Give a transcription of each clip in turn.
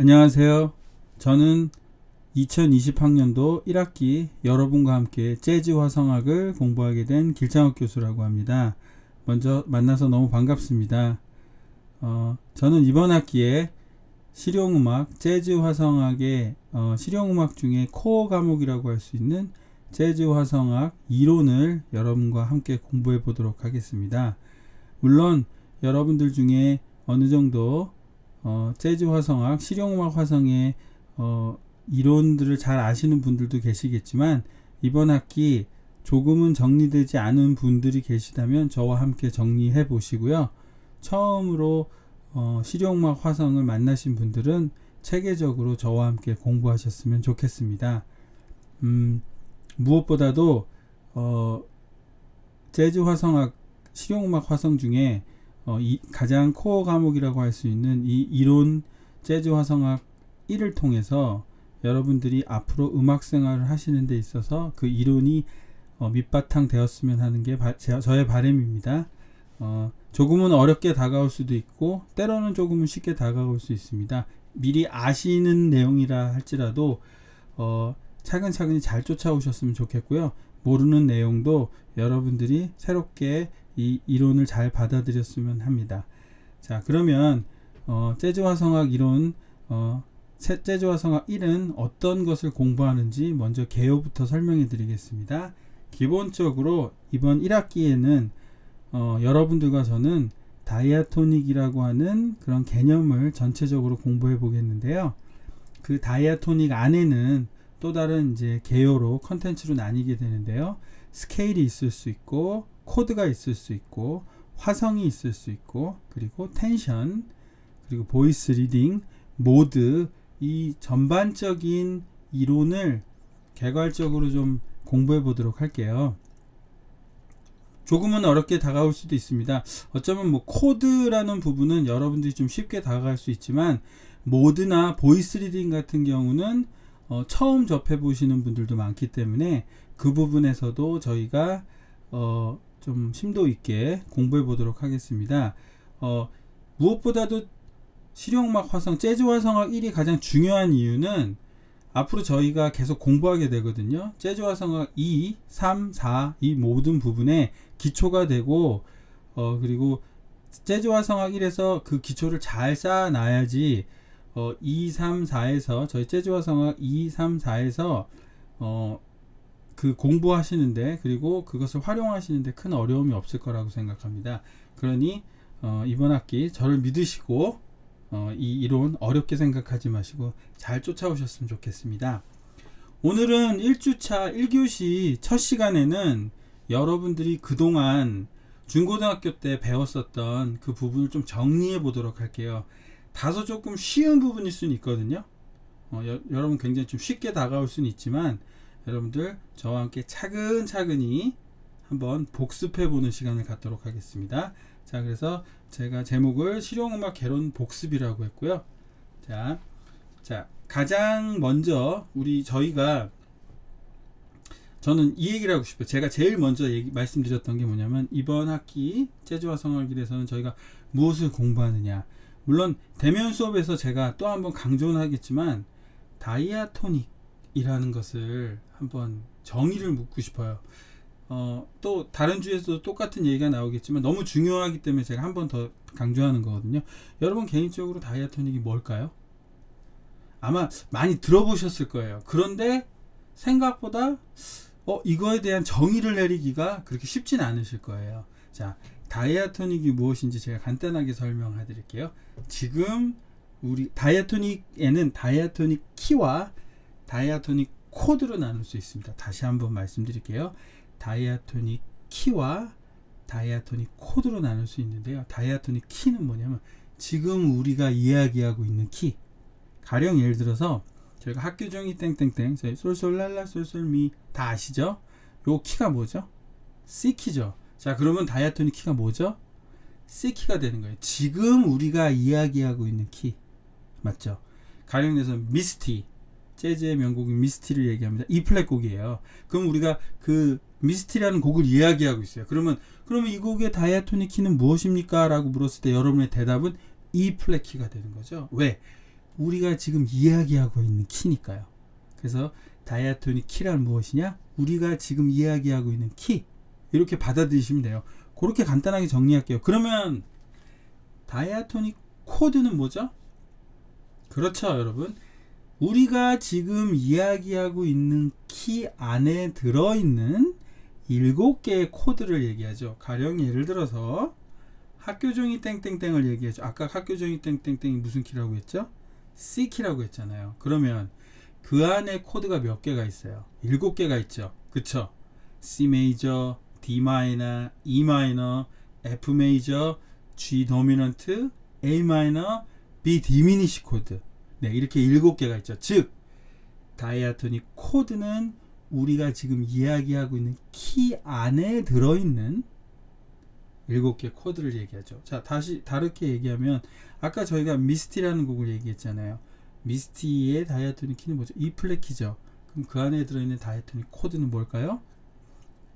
안녕하세요. 저는 2020학년도 1학기 여러분과 함께 재즈 화성학을 공부하게 된 길창욱 교수라고 합니다. 먼저 만나서 너무 반갑습니다. 저는 이번 학기에 실용음악, 재즈 화성학의 실용음악 중에 코어 과목이라고 할 수 있는 재즈 화성학 이론을 여러분과 함께 공부해 보도록 하겠습니다. 물론 여러분들 중에 어느 정도 재즈 화성학, 실용음악 화성의 이론들을 잘 아시는 분들도 계시겠지만 이번 학기 조금은 정리되지 않은 분들이 계시다면 저와 함께 정리해 보시고요. 처음으로 실용음악 화성을 만나신 분들은 체계적으로 저와 함께 공부하셨으면 좋겠습니다. 무엇보다도 재즈 화성학, 실용음악 화성 중에 가장 코어 과목이라고 할 수 있는 이 이론 재즈 화성학 1을 통해서 여러분들이 앞으로 음악 생활을 하시는 데 있어서 그 이론이 밑바탕 되었으면 하는 게 저의 바람입니다. 조금은 어렵게 다가올 수도 있고 때로는 조금은 쉽게 다가올 수 있습니다. 미리 아시는 내용이라 할지라도 차근차근히 잘 쫓아오셨으면 좋겠고요. 모르는 내용도 여러분들이 새롭게 이 이론을 잘 받아들였으면 합니다. 자, 그러면 재즈 화성학 이론 재즈 화성학 1은 어떤 것을 공부하는지 먼저 개요부터 설명해 드리겠습니다. 기본적으로 이번 1학기에는 여러분들과 저는 다이아토닉이라고 하는 그런 개념을 전체적으로 공부해 보겠는데요. 그 다이아토닉 안에는 또 다른 이제 개요로 컨텐츠로 나뉘게 되는데요. 스케일이 있을 수 있고 코드가 있을 수 있고 화성이 있을 수 있고 그리고 텐션 그리고 보이스 리딩 모드 이 전반적인 이론을 개괄적으로 좀 공부해 보도록 할게요. 조금은 어렵게 다가올 수도 있습니다. 어쩌면 뭐 코드라는 부분은 여러분들이 좀 쉽게 다가갈 수 있지만 모드나 보이스 리딩 같은 경우는 처음 접해 보시는 분들도 많기 때문에 그 부분에서도 저희가 좀 심도 있게 공부해 보도록 하겠습니다. 무엇보다도 실용음악 화성, 재즈 화성학 1이 가장 중요한 이유는 앞으로 저희가 계속 공부하게 되거든요. 재즈 화성학 2, 3, 4 이 모든 부분에 기초가 되고 그리고 재즈 화성학 1에서 그 기초를 잘 쌓아놔야지 2, 3, 4에서 저희 재즈 화성학 2, 3, 4에서 그 공부하시는데 그리고 그것을 활용하시는데 큰 어려움이 없을 거라고 생각합니다. 그러니 이번 학기 저를 믿으시고 이 이론 어렵게 생각하지 마시고 잘 쫓아오셨으면 좋겠습니다. 오늘은 1주차 1교시 첫 시간에는 여러분들이 그동안 중고등학교 때 배웠었던 그 부분을 좀 정리해 보도록 할게요. 다소 조금 쉬운 부분일 수는 있거든요. 여러분 굉장히 좀 쉽게 다가올 수는 있지만 여러분들 저와 함께 차근차근히 한번 복습해 보는 시간을 갖도록 하겠습니다. 자, 그래서 제가 제목을 실용음악 개론 복습이라고 했고요. 자, 가장 먼저 저는 이 얘기를 하고 싶어요. 제가 제일 먼저 말씀드렸던 게 뭐냐면 이번 학기 재즈 화성학일에서는 저희가 무엇을 공부하느냐. 물론 대면 수업에서 제가 또 한번 강조는 하겠지만 다이아토닉이라는 것을 한번 정의를 묻고 싶어요. 또 다른 주에서도 똑같은 얘기가 나오겠지만 너무 중요하기 때문에 제가 한 번 더 강조하는 거거든요. 여러분 개인적으로 다이아토닉이 뭘까요? 아마 많이 들어보셨을 거예요. 그런데 생각보다 이거에 대한 정의를 내리기가 그렇게 쉽진 않으실 거예요. 자, 다이아토닉이 무엇인지 제가 간단하게 설명해 드릴게요. 지금 우리 다이아토닉에는 다이아토닉 키와 다이아토닉 코드로 나눌 수 있습니다. 다시 한번 말씀드릴게요. 다이아토닉 키와 다이아토닉 코드로 나눌 수 있는데요. 다이아토닉 키는 뭐냐면 지금 우리가 이야기하고 있는 키. 가령 예를 들어서 저희가 학교 종이 땡땡땡 저희 솔솔랄라 솔솔미 다 아시죠? 요 키가 뭐죠? C 키죠. 자, 그러면 다이아토닉 키가 뭐죠? C 키가 되는 거예요. 지금 우리가 이야기하고 있는 키 맞죠? 가령 예를 들어서 미스티 재즈의 명곡인 미스티를 얘기합니다. E 플랫 곡이에요. 그럼 우리가 그 미스티라는 곡을 이야기하고 있어요. 그러면 이 곡의 다이아토닉 키는 무엇입니까? 라고 물었을 때 여러분의 대답은 E 플랫 키가 되는 거죠. 왜? 우리가 지금 이야기하고 있는 키니까요. 그래서 다이아토닉 키란 무엇이냐? 우리가 지금 이야기하고 있는 키. 이렇게 받아들이시면 돼요. 그렇게 간단하게 정리할게요. 그러면 다이아토닉 코드는 뭐죠? 그렇죠, 여러분. 우리가 지금 이야기하고 있는 키 안에 들어있는 7개의 코드를 얘기하죠. 가령 예를 들어서 학교종이 땡땡땡을 얘기하죠. 아까 학교종이 땡땡땡이 무슨 키라고 했죠? C키라고 했잖아요. 그러면 그 안에 코드가 몇 개가 있어요? 7개가 있죠. 그쵸? C 메이저, D 마이너, E 마이너, F 메이저, G 도미넌트, A 마이너, B 디미니시 코드. 네, 이렇게 7개가 있죠. 즉 다이아토닉 코드는 우리가 지금 이야기하고 있는 키 안에 들어있는 7개 코드를 얘기하죠. 자, 다시 다르게 얘기하면 아까 저희가 미스티라는 곡을 얘기했잖아요. 미스티의 다이아토닉 키는 뭐죠? E 플랫 키죠. 그럼 그 안에 들어있는 다이아토닉 코드는 뭘까요?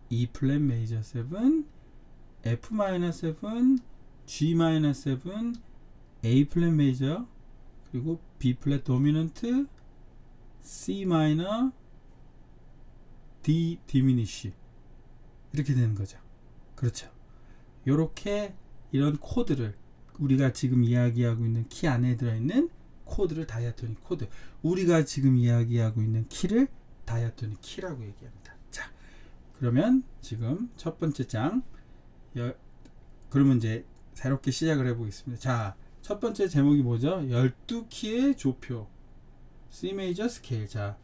E 플랫 메이저 7, F 마이너 7, G 마이너 7, A 플랫 메이저, 그리고 B 플랫 도미넌트, C 마이너, D 디미니시. 이렇게 되는 거죠. 그렇죠. 요렇게 이런 코드를 우리가 지금 이야기하고 있는 키 안에 들어있는 코드를 다이아토닉 코드, 우리가 지금 이야기하고 있는 키를 다이아토닉 키라고 얘기합니다. 자, 그러면 지금 첫 번째 장 그러면 이제 새롭게 시작을 해보겠습니다. 자, 첫 번째 제목이 뭐죠? 12키의 조표 C 메이저 스케일. 자,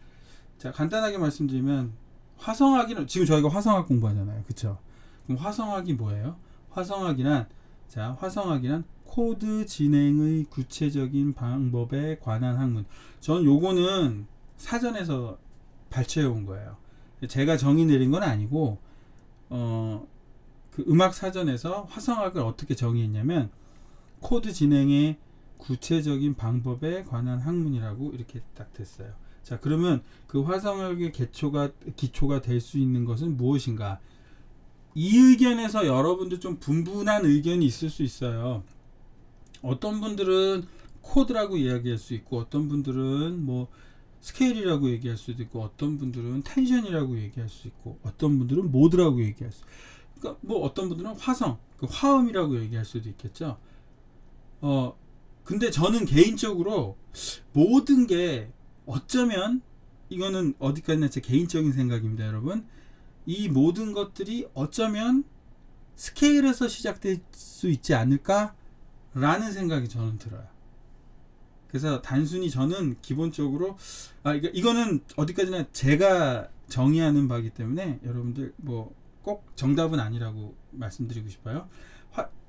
간단하게 말씀드리면 화성학이는 지금 저희가 화성학 공부하잖아요. 그쵸? 그럼 화성학이 뭐예요? 화성학이란 코드 진행의 구체적인 방법에 관한 학문. 전 요거는 사전에서 발췌해 온 거예요. 제가 정의 내린 건 아니고 그 음악 사전에서 화성학을 어떻게 정의했냐면 코드 진행의 구체적인 방법에 관한 학문이라고 이렇게 딱 됐어요. 자, 그러면 그 화성학의 기초가 될 수 있는 것은 무엇인가? 이 의견에서 여러분들 좀 분분한 의견이 있을 수 있어요. 어떤 분들은 코드라고 이야기할 수 있고, 어떤 분들은 뭐 스케일이라고 얘기할 수도 있고, 어떤 분들은 텐션이라고 얘기할 수 있고, 어떤 분들은 모드라고 얘기할 수 있고, 그러니까 뭐 어떤 분들은 화음이라고 얘기할 수도 있겠죠. 근데 저는 개인적으로 모든 게 어쩌면, 이거는 어디까지나 제 개인적인 생각입니다, 여러분. 이 모든 것들이 어쩌면 스케일에서 시작될 수 있지 않을까? 라는 생각이 저는 들어요. 그래서 단순히 저는 기본적으로 이거는 어디까지나 제가 정의하는 바이기 때문에 여러분들 뭐 꼭 정답은 아니라고 말씀드리고 싶어요.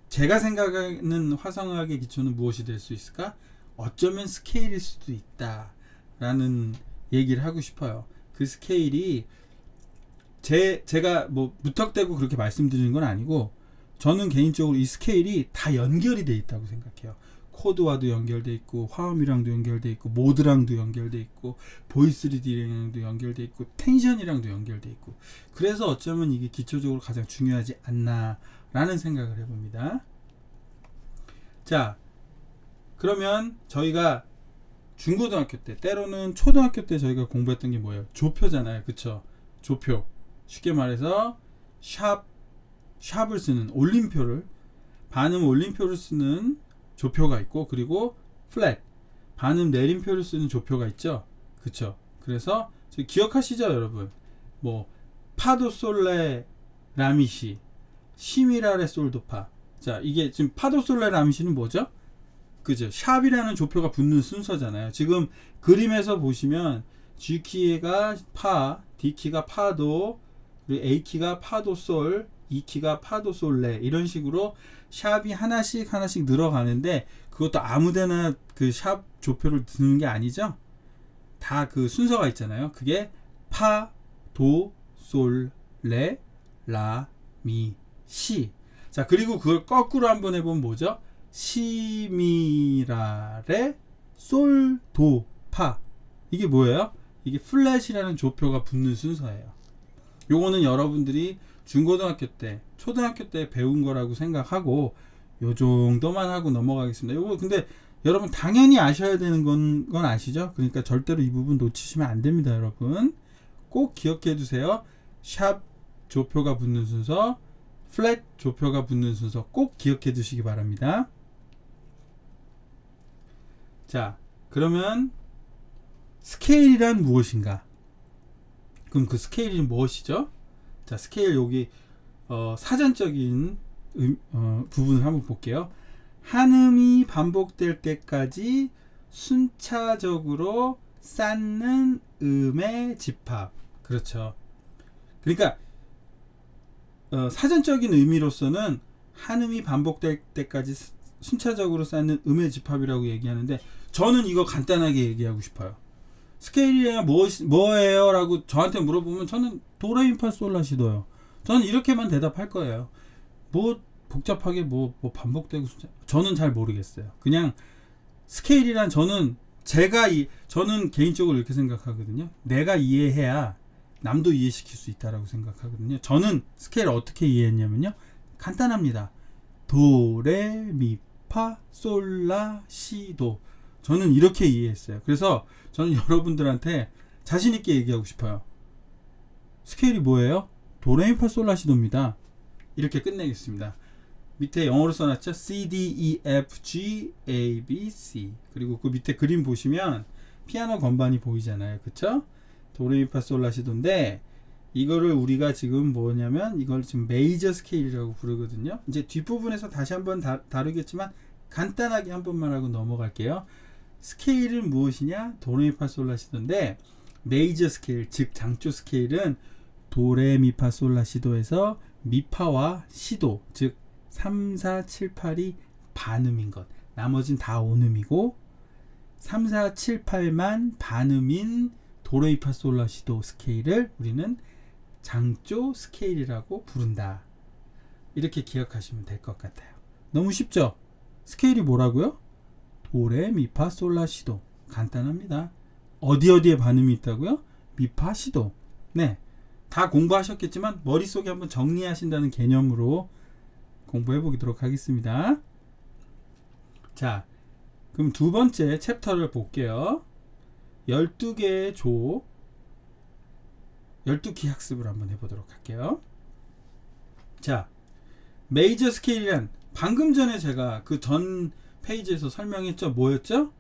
제가 생각하는 화성학의 기초는 무엇이 될 수 있을까? 어쩌면 스케일일 수도 있다 라는 얘기를 하고 싶어요. 그 스케일이 제가 뭐 무턱대고 그렇게 말씀드리는 건 아니고, 저는 개인적으로 이 스케일이 다 연결이 돼 있다고 생각해요. 코드와도 연결돼 있고, 화음이랑도 연결돼 있고, 모드랑도 연결돼 있고, 보이스 리딩이랑도 연결돼 있고, 텐션이랑도 연결돼 있고, 그래서 어쩌면 이게 기초적으로 가장 중요하지 않나 라는 생각을 해봅니다. 자, 그러면 저희가 중고등학교 때, 때로는 초등학교 때 저희가 공부했던 게 뭐예요? 조표잖아요. 그쵸? 조표. 쉽게 말해서 샵을 쓰는 올림표를, 반음 올림표를 쓰는 조표가 있고, 그리고 플랫 반음 내림표를 쓰는 조표가 있죠. 그쵸? 그래서 기억하시죠, 여러분? 뭐 파도 솔레 라미시, 시미라레 솔도파. 자, 이게 지금 파도 솔레 라미시는 뭐죠? 그죠? 샵이라는 조표가 붙는 순서잖아요. 지금 그림에서 보시면 G키가 파, D키가 파도, 그리고 A키가 파도 솔, E키가 파도 솔레, 이런 식으로 샵이 하나씩 늘어가는데, 그것도 아무데나 그 샵 조표를 드는 게 아니죠. 다 그 순서가 있잖아요. 그게 파, 도, 솔, 레, 라, 미, 시. 자, 그리고 그걸 거꾸로 한번 해보면 뭐죠? 시, 미, 라, 레, 솔, 도, 파. 이게 뭐예요? 이게 플랫이라는 조표가 붙는 순서예요. 요거는 여러분들이 중고등학교 때, 초등학교 때 배운 거라고 생각하고 요 정도만 하고 넘어가겠습니다. 요거 근데 여러분 당연히 아셔야 되는 건 아시죠? 그러니까 절대로 이 부분 놓치시면 안 됩니다, 여러분. 꼭 기억해 두세요. 샵 조표가 붙는 순서, 플랫 조표가 붙는 순서 꼭 기억해 두시기 바랍니다. 자, 그러면 스케일이란 무엇인가? 그럼 그 스케일이 무엇이죠? 자, 스케일 여기 사전적인 부분을 한번 볼게요. 한음이 반복될 때까지 순차적으로 쌓는 음의 집합. 그렇죠. 그러니까 사전적인 의미로서는 한음이 반복될 때까지 순차적으로 쌓는 음의 집합이라고 얘기하는데, 저는 이거 간단하게 얘기하고 싶어요. 스케일이 뭐예요? 라고 저한테 물어보면 저는 도레미파솔라시도요. 저는 이렇게만 대답할 거예요. 뭐 복잡하게 뭐 반복되고 저는 잘 모르겠어요. 그냥 스케일이란 저는 개인적으로 이렇게 생각하거든요. 내가 이해해야 남도 이해시킬 수 있다라고 생각하거든요. 저는 스케일을 어떻게 이해했냐면요, 간단합니다. 도레미파솔라시도, 저는 이렇게 이해했어요. 그래서 저는 여러분들한테 자신 있게 얘기하고 싶어요. 스케일이 뭐예요? 도레미파솔라시도입니다. 이렇게 끝내겠습니다. 밑에 영어로 써놨죠? C, D, E, F, G, A, B, C. 그리고 그 밑에 그림 보시면 피아노 건반이 보이잖아요. 그쵸? 도레미파솔라시도인데, 이거를 우리가 지금 뭐냐면 이걸 지금 메이저 스케일이라고 부르거든요. 이제 뒷부분에서 다시 한번 다루겠지만 간단하게 한 번만 하고 넘어갈게요. 스케일은 무엇이냐? 도레미파솔라시도인데, 메이저 스케일, 즉 장조 스케일은 도레미파솔라시도에서 미파와 시도, 즉 3, 4, 7, 8이 반음인 것, 나머진 다 온음이고 3, 4, 7, 8만 반음인 도레미파솔라시도 스케일을 우리는 장조 스케일이라고 부른다. 이렇게 기억하시면 될 것 같아요. 너무 쉽죠? 스케일이 뭐라고요? 도레미파솔라시도. 간단합니다. 어디에 반음이 있다고요? 미파, 시도. 네, 다 공부하셨겠지만 머릿속에 한번 정리하신다는 개념으로 공부해 보도록 하겠습니다. 자, 그럼 두 번째 챕터를 볼게요. 12개의 조, 12키 학습을 한번 해보도록 할게요. 자, 메이저 스케일이란 방금 전에 제가 그 전 페이지에서 설명했죠. 뭐였죠?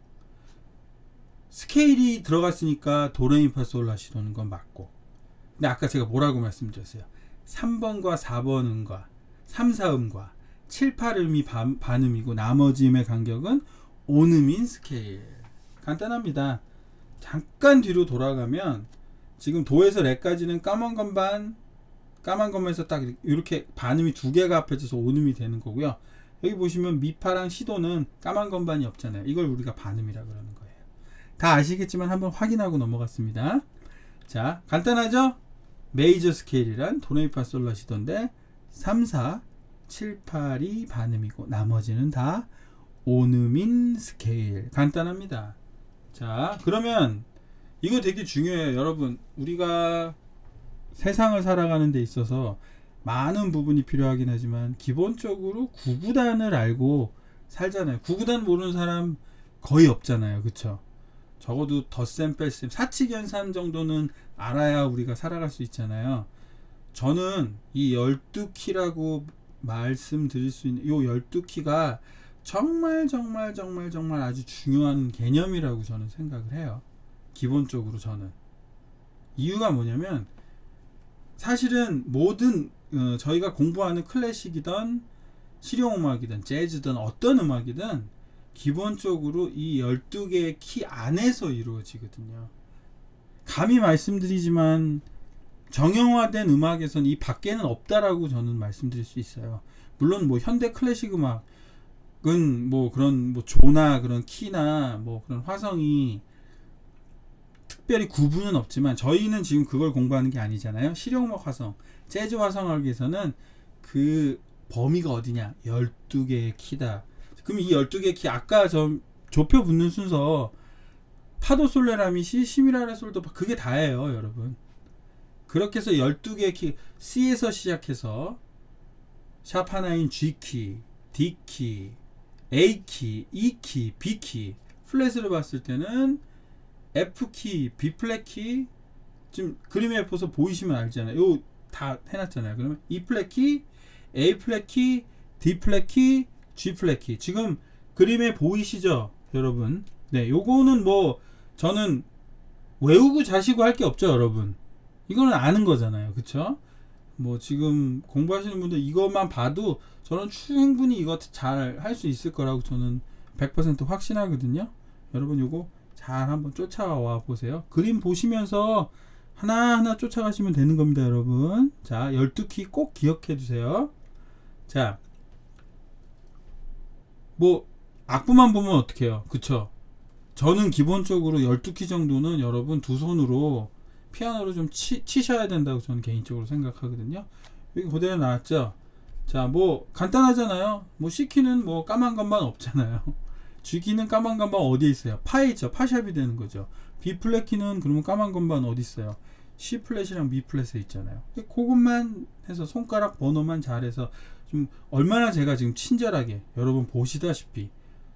스케일이 들어갔으니까 도레미파솔라시도는 건 맞고, 근데 아까 제가 뭐라고 말씀드렸어요? 3번과 4번 음과 3, 4음과 7, 8음이 반음이고 나머지 음의 간격은 온음인 스케일. 간단합니다. 잠깐 뒤로 돌아가면 지금 도에서 레까지는 까만 건반에서 딱 이렇게 반음이 두 개가 합해져서 온음이 되는 거고요. 여기 보시면 미파랑 시도는 까만 건반이 없잖아요. 이걸 우리가 반음이라 그러는 거예요. 다 아시겠지만 한번 확인하고 넘어갔습니다. 자, 간단하죠? 메이저 스케일이란 도레미파솔라시도인데 3, 4, 7, 8이 반음이고 나머지는 다 온음인 스케일. 간단합니다. 자, 그러면 이거 되게 중요해요. 여러분, 우리가 세상을 살아가는 데 있어서 많은 부분이 필요하긴 하지만 기본적으로 구구단을 알고 살잖아요. 구구단 모르는 사람 거의 없잖아요. 그쵸? 적어도 덧셈 뺄셈 사칙연산 정도는 알아야 우리가 살아갈 수 있잖아요. 저는 이 12키라고 말씀드릴 수 있는 이 12키가 정말 아주 중요한 개념이라고 저는 생각을 해요. 기본적으로 저는. 이유가 뭐냐면, 사실은 모든 저희가 공부하는 클래식이든 실용음악이든 재즈든 어떤 음악이든 기본적으로 이 12개의 키 안에서 이루어지거든요. 감히 말씀드리지만 정형화된 음악에서는 이 밖에는 없다라고 저는 말씀드릴 수 있어요. 물론 뭐 현대 클래식 음악은 뭐 그런 뭐 조나 그런 키나 뭐 그런 화성이 특별히 구분은 없지만 저희는 지금 그걸 공부하는 게 아니잖아요. 실용음악 화성, 재즈 화성학에서는 그 범위가 어디냐? 12개의 키다. 그럼 이 12개의 키, 아까 조표 붙는 순서 파도 솔레라미 시, 시미라레 솔도 그게 다예요, 여러분. 그렇게 해서 12개의 키, C에서 시작해서 샵 하나인 G키, D키, A키, E키, B키, 플랫으로 봤을 때는 F키, B플랫키, 지금 그림에 보서 보이시면 알잖아요. 요 다 해놨잖아요. 그러면 E플랫키, A플랫키, D플랫키, G플랫키. 지금 그림에 보이시죠, 여러분? 네, 요거는 뭐 저는 외우고 자시고 할 게 없죠, 여러분. 이거는 아는 거잖아요, 그쵸? 뭐 지금 공부하시는 분들 이것만 봐도 저는 충분히 이거 잘 할 수 있을 거라고 저는 100% 확신하거든요. 여러분 요거 잘 한번 쫓아와 보세요. 그림 보시면서 하나하나 쫓아가시면 되는 겁니다, 여러분. 자, 12키 꼭 기억해 두세요. 자, 뭐 악보만 보면 어떡해요, 그쵸? 저는 기본적으로 12키 정도는 여러분 두 손으로 피아노로 좀 치셔야 된다고 저는 개인적으로 생각하거든요. 여기 그대로 나왔죠. 자, 뭐 간단하잖아요. 뭐 C키는 뭐 까만 것만 없잖아요. G키는 까만 것만 어디 있어요? 파에 있죠. 파샵이 되는 거죠. B플랫키는 그러면 까만 것만 어디 있어요? C플랫이랑 B플랫에 있잖아요. 그것만 해서 손가락 번호만 잘해서 좀 얼마나 제가 지금 친절하게 여러분 보시다시피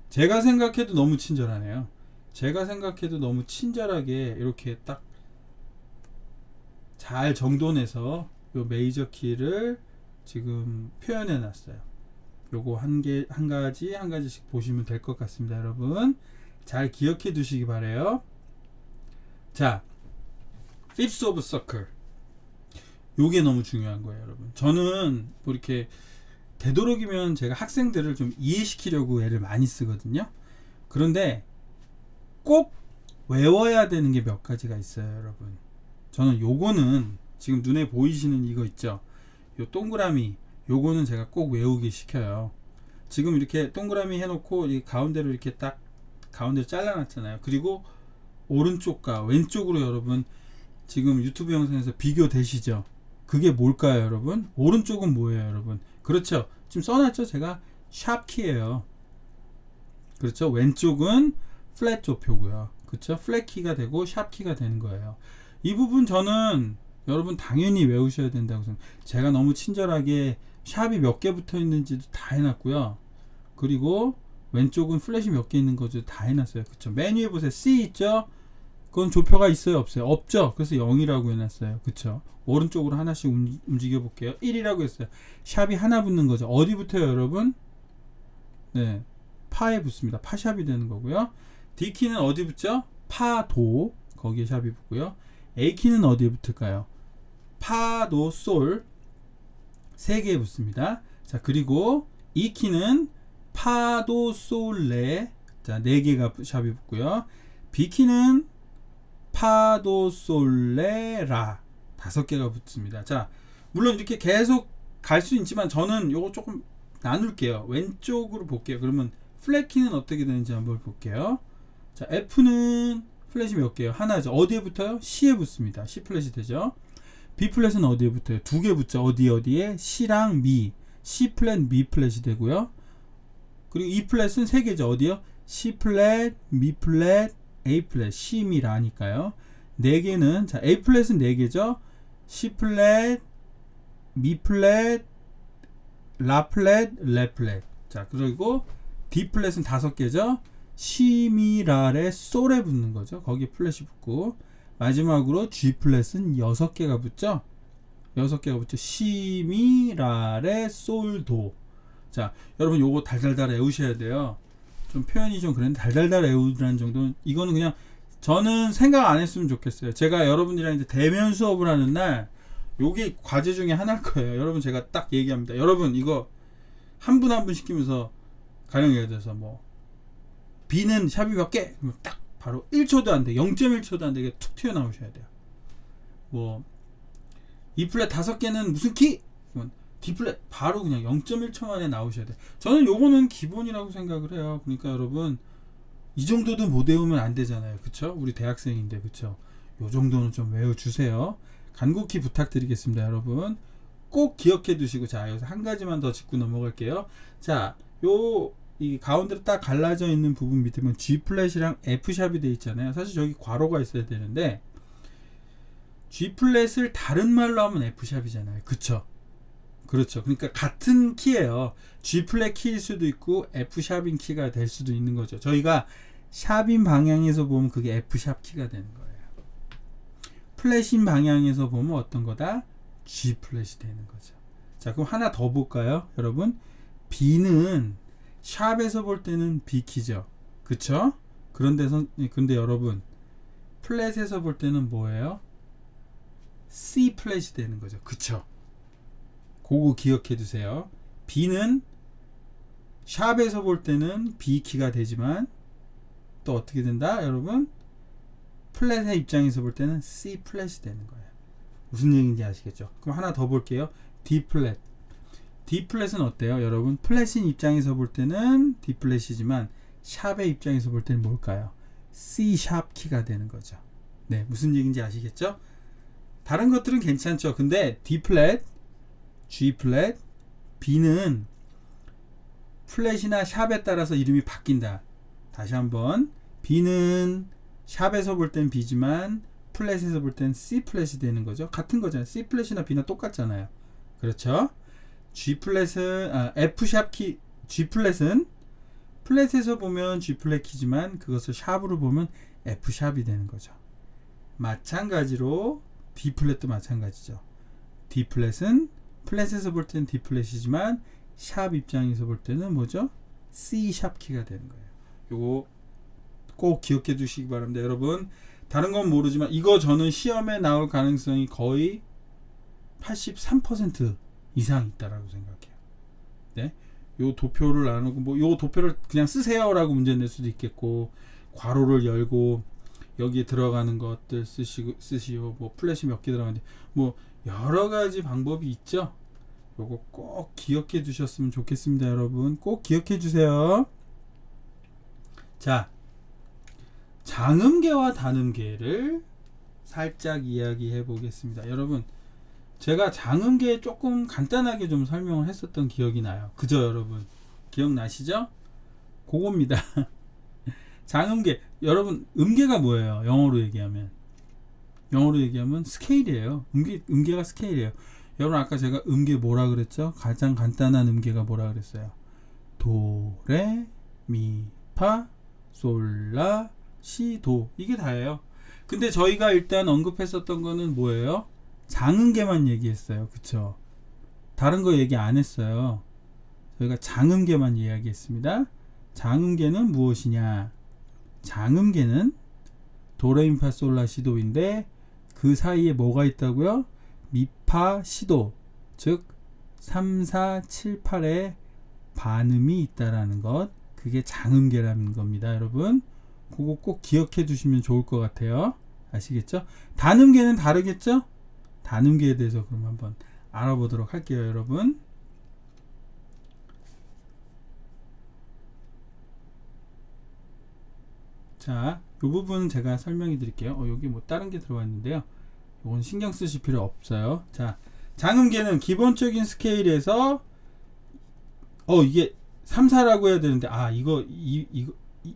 제가 생각해도 너무 친절하네요. 제가 생각해도 너무 친절하게 이렇게 딱 잘 정돈해서 요 메이저 키를 지금 표현해 놨어요. 요거 한 가지씩 보시면 될 것 같습니다. 여러분 잘 기억해 두시기 바래요. 자, Fifth of Circle, 요게 너무 중요한 거예요, 여러분. 저는 뭐 이렇게 되도록이면 제가 학생들을 좀 이해시키려고 애를 많이 쓰거든요. 그런데 꼭 외워야 되는 게 몇 가지가 있어요, 여러분. 저는 요거는 지금 눈에 보이시는 이거 있죠, 요 동그라미, 요거는 제가 꼭 외우게 시켜요. 지금 이렇게 동그라미 해놓고 이 가운데로 이렇게 딱 가운데로 잘라놨잖아요. 그리고 오른쪽과 왼쪽으로 여러분 지금 유튜브 영상에서 비교되시죠? 그게 뭘까요, 여러분? 오른쪽은 뭐예요, 여러분? 그렇죠, 지금 써놨죠, 제가 샵키예요. 그렇죠, 왼쪽은 플랫 조표고요. 그렇죠, 플랫 키가 되고 샵 키가 되는 거예요. 이 부분 저는 여러분 당연히 외우셔야 된다고 생각해요. 제가 너무 친절하게 샵이 몇 개 붙어 있는지도 다 해놨고요. 그리고 왼쪽은 플랫이 몇 개 있는 거죠, 다 해놨어요. 그쵸, 맨 위에 보세요, C 있죠? 그건 조표가 있어요, 없어요? 없죠. 그래서 0이라고 해놨어요. 그쵸, 오른쪽으로 하나씩 움직여 볼게요. 1이라고 했어요. 샵이 하나 붙는 거죠. 어디 붙어요, 여러분? 네, 파에 붙습니다. 파샵이 되는 거고요. D키는 어디 붙죠? 파, 도, 거기에 샵이 붙고요. A키는 어디에 붙을까요? 파, 도, 솔, 3개에 붙습니다. 자, 그리고 E키는 파, 도, 솔, 레, 자, 4개가 샵이 붙고요. B키는 파, 도, 솔, 레, 라, 5개가 붙습니다. 자, 물론 이렇게 계속 갈 수 있지만 저는 요거 조금 나눌게요. 왼쪽으로 볼게요. 그러면 플랫 키는 어떻게 되는지 한번 볼게요. 자, F는 플랫이 몇 개요? 하나죠. 어디에 붙어요? C에 붙습니다. C 플랫이 되죠. B 플랫은 어디에 붙어요? 2개 붙죠. 어디에? C랑 미. C 플랫, 미 플랫이 되고요. 그리고 E 플랫은 3개죠. 어디요? C 플랫, 미 플랫, A 플랫, C, 미, 라니까요. 4개는, 자, A 플랫은 4개죠. C 플랫, 미 플랫, 라 플랫, 레 플랫. 자, 그리고 D 플랫은 5개죠. C, 미, 라, 레, 솔에 붙는 거죠. 거기에 플랫이 붙고, 마지막으로 G 플랫은 6개가 붙죠. 6개가 붙죠. C, 미, 라, 레, 솔, 도. 자, 여러분 요거 달달달 외우셔야 돼요. 좀 표현이 좀 그랬는데 달달달 외우라는 정도는, 이거는 그냥 저는 생각 안 했으면 좋겠어요. 제가 여러분들이랑 이제 대면 수업을 하는 날 요게 과제 중에 하나일 거예요. 여러분 제가 딱 얘기합니다. 여러분 이거 한 분 한 분 시키면서 가령 예를 들어서 뭐 B는 샵이 몇 개? 그러면 딱 바로 1초도 안 돼. 0.1초도 안 되게 툭 튀어나오셔야 돼요. 뭐 E 플랫 5개는 무슨 키? 그러면 D 플랫 바로 그냥 0.1초 만에 나오셔야 돼요. 저는 요거는 기본이라고 생각을 해요. 그러니까 여러분 이 정도도 못 외우면 안 되잖아요. 그쵸? 우리 대학생인데, 그쵸? 요 정도는 좀 외워주세요. 간곡히 부탁드리겠습니다, 여러분. 꼭 기억해 두시고, 자, 여기서 한 가지만 더 짚고 넘어갈게요. 자, 이 가운데로 딱 갈라져 있는 부분 밑에 보면 G 플랫이랑 F 샵이 되어 있잖아요. 사실 저기 괄호가 있어야 되는데, G 플랫을 다른 말로 하면 F 샵이잖아요. 그쵸? 그렇죠. 그러니까 같은 키예요. G 플랫 키일 수도 있고 F 샵인 키가 될 수도 있는 거죠. 저희가 샵인 방향에서 보면 그게 F 샵 키가 되는 거예요. 플랫인 방향에서 보면 어떤 거다? G 플랫이 되는 거죠. 자, 그럼 하나 더 볼까요? 여러분, B는 샵에서 볼 때는 B 키죠. 그쵸? 근데 여러분, 플랫에서 볼 때는 뭐예요? C 플랫이 되는 거죠. 그쵸? 그거 기억해 두세요. B는 샵에서 볼 때는 B 키가 되지만 또 어떻게 된다? 여러분, 플랫의 입장에서 볼 때는 C 플랫이 되는 거예요. 무슨 얘기인지 아시겠죠? 그럼 하나 더 볼게요. D 플랫. D 플랫은 어때요? 여러분, 플랫인 입장에서 볼 때는 D 플랫이지만 샵의 입장에서 볼 때는 뭘까요? C 샵 키가 되는 거죠. 네, 무슨 얘기인지 아시겠죠? 다른 것들은 괜찮죠. 근데 D 플랫, G 플랫, B는 플랫이나 샵에 따라서 이름이 바뀐다. 다시 한번, B는 샵에서 볼 땐 B지만 플랫에서 볼 땐 C 플랫이 되는 거죠. 같은 거잖아요. C 플랫이나 B나 똑같잖아요. 그렇죠? G 플랫은 F 샵 키, G 플랫은 플랫에서 보면 G 플랫 키지만 그것을 샵으로 보면 F 샵이 되는 거죠. 마찬가지로 D 플랫도 마찬가지죠. D 플랫은 플랫에서 볼 때는 D 플랫이지만 샵 입장에서 볼 때는 뭐죠? C 샵 키가 되는 거예요. 요거 꼭 기억해 두시기 바랍니다. 여러분, 다른 건 모르지만 이거 저는 시험에 나올 가능성이 거의 83% 이상 있다라고 생각해요. 네? 요 도표를 나누고 뭐 요 도표를 그냥 쓰세요라고 문제 낼 수도 있겠고, 괄호를 열고 여기에 들어가는 것들 쓰시오. 뭐 플랫이 몇 개 들어가는데 뭐 여러 가지 방법이 있죠. 요거 꼭 기억해 두셨으면 좋겠습니다. 여러분, 꼭 기억해 주세요. 자, 장음계와 단음계를 살짝 이야기해 보겠습니다. 여러분, 제가 장음계 조금 간단하게 좀 설명을 했었던 기억이 나요. 그죠, 여러분? 기억나시죠? 그겁니다. 장음계. 여러분, 음계가 뭐예요? 영어로 얘기하면 스케일이에요. 음계가 스케일이에요. 여러분, 아까 제가 음계 뭐라 그랬죠? 가장 간단한 음계가 뭐라 그랬어요? 도, 레, 미, 파, 솔, 라, 시, 도. 이게 다예요. 근데 저희가 일단 언급했었던 거는 뭐예요? 장음계만 얘기했어요. 그쵸? 다른 거 얘기 안 했어요. 저희가 장음계만 이야기했습니다. 장음계는 무엇이냐? 장음계는 도레미파 솔라 시도인데 그 사이에 뭐가 있다고요? 미파 시도, 즉 3, 4, 7, 8의 반음이 있다라는 것, 그게 장음계라는 겁니다. 여러분, 그거 꼭 기억해 두시면 좋을 것 같아요. 아시겠죠? 단음계는 다르겠죠? 단음계에 대해서 그럼 한번 알아보도록 할게요. 여러분, 자, 이 부분은 제가 설명해 드릴게요. 여기 뭐 다른 게 들어왔는데요. 이건 신경 쓰실 필요 없어요. 자, 장음계는 기본적인 스케일에서 이게 3, 4라고 해야 되는데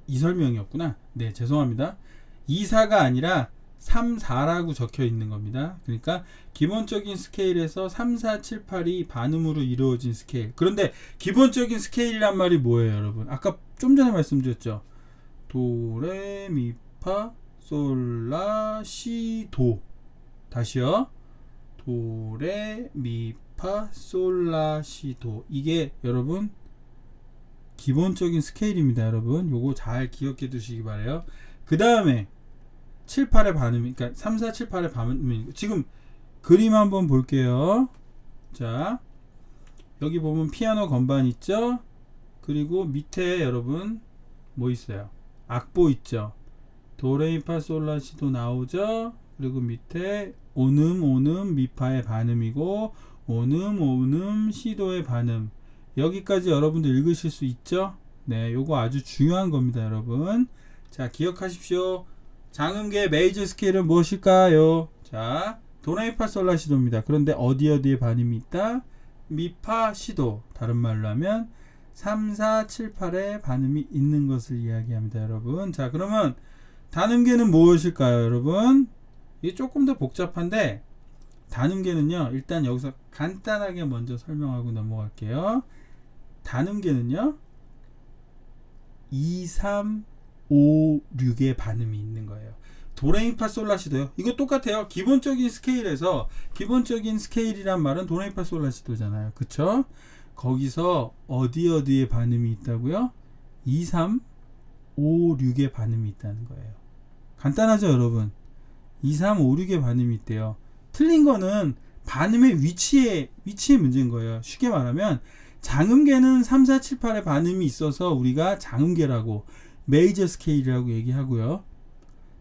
이 설명이었구나. 네, 죄송합니다. 2, 4가 아니라 3, 4라고 적혀 있는 겁니다. 그러니까 기본적인 스케일에서 3, 4, 7, 8이 반음으로 이루어진 스케일. 그런데 기본적인 스케일이란 말이 뭐예요, 여러분? 아까 좀 전에 말씀드렸죠. 도, 레, 미, 파, 솔, 라, 시, 도. 다시요. 도, 레, 미, 파, 솔, 라, 시, 도. 이게 여러분 기본적인 스케일입니다. 여러분, 요거 잘 기억해 두시기 바래요. 그 다음에 7, 8의 반음이, 그러니까 3, 4, 7, 8의 반음이, 지금 그림 한번 볼게요. 자, 여기 보면 피아노 건반 있죠? 그리고 밑에 여러분 뭐 있어요? 악보 있죠? 도레미파솔라시도 나오죠? 그리고 밑에 오는 미파의 반음이고 오는 시도의 반음. 여기까지 여러분들 읽으실 수 있죠? 네, 요거 아주 중요한 겁니다, 여러분. 자, 기억하십시오. 장음계 메이저 스케일은 무엇일까요? 자, 도레미파솔라시도입니다. 그런데 어디에 반음이 있다? 미파 시도. 다른 말로 하면 3, 4, 7, 8에 반음이 있는 것을 이야기합니다, 여러분. 자, 그러면 단음계는 무엇일까요, 여러분? 이게 조금 더 복잡한데 단음계는요, 일단 여기서 간단하게 먼저 설명하고 넘어갈게요. 단음계는요, 2, 3, 5, 6의 반음이 있는 거예요. 도레미파솔라시도요. 이거 똑같아요. 기본적인 스케일에서, 기본적인 스케일이란 말은 도레미파솔라시도잖아요. 그쵸? 거기서 어디에 반음이 있다고요? 2, 3, 5, 6의 반음이 있다는 거예요. 간단하죠, 여러분? 2, 3, 5, 6의 반음이 있대요. 틀린 거는 반음의 위치의 문제인 거예요. 쉽게 말하면 장음계는 3, 4, 7, 8의 반음이 있어서 우리가 장음계라고, 메이저 스케일이라고 얘기하고요.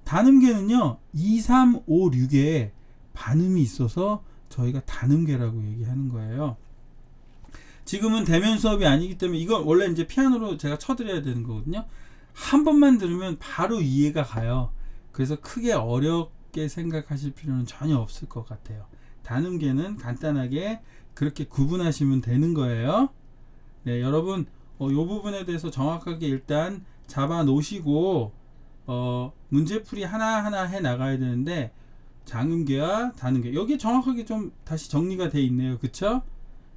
단음계는요, 2, 3, 5, 6에 반음이 있어서 저희가 단음계라고 얘기하는 거예요. 지금은 대면 수업이 아니기 때문에 이거 원래 이제 피아노로 제가 쳐드려야 되는 거거든요. 한 번만 들으면 바로 이해가 가요. 그래서 크게 어렵게 생각하실 필요는 전혀 없을 것 같아요. 단음계는 간단하게 그렇게 구분하시면 되는 거예요. 네, 여러분 이 부분에 대해서 정확하게 일단 잡아 놓으시고 문제풀이 하나하나 해 나가야 되는데, 장음계와 단음계 여기 정확하게 좀 다시 정리가 돼 있네요. 그쵸?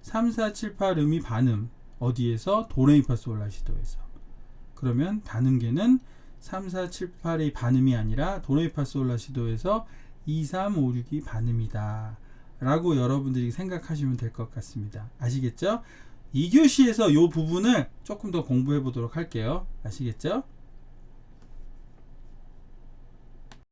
3, 4, 7, 8 음이 반음 어디에서? 도레미파솔라시도에서. 그러면 단음계는 3, 4, 7, 8의 반음이 아니라 도레미파솔라시도에서 2, 3, 5, 6이 반음이다 라고 여러분들이 생각하시면 될 것 같습니다. 아시겠죠? 2교시에서 이 부분을 조금 더 공부해 보도록 할게요. 아시겠죠?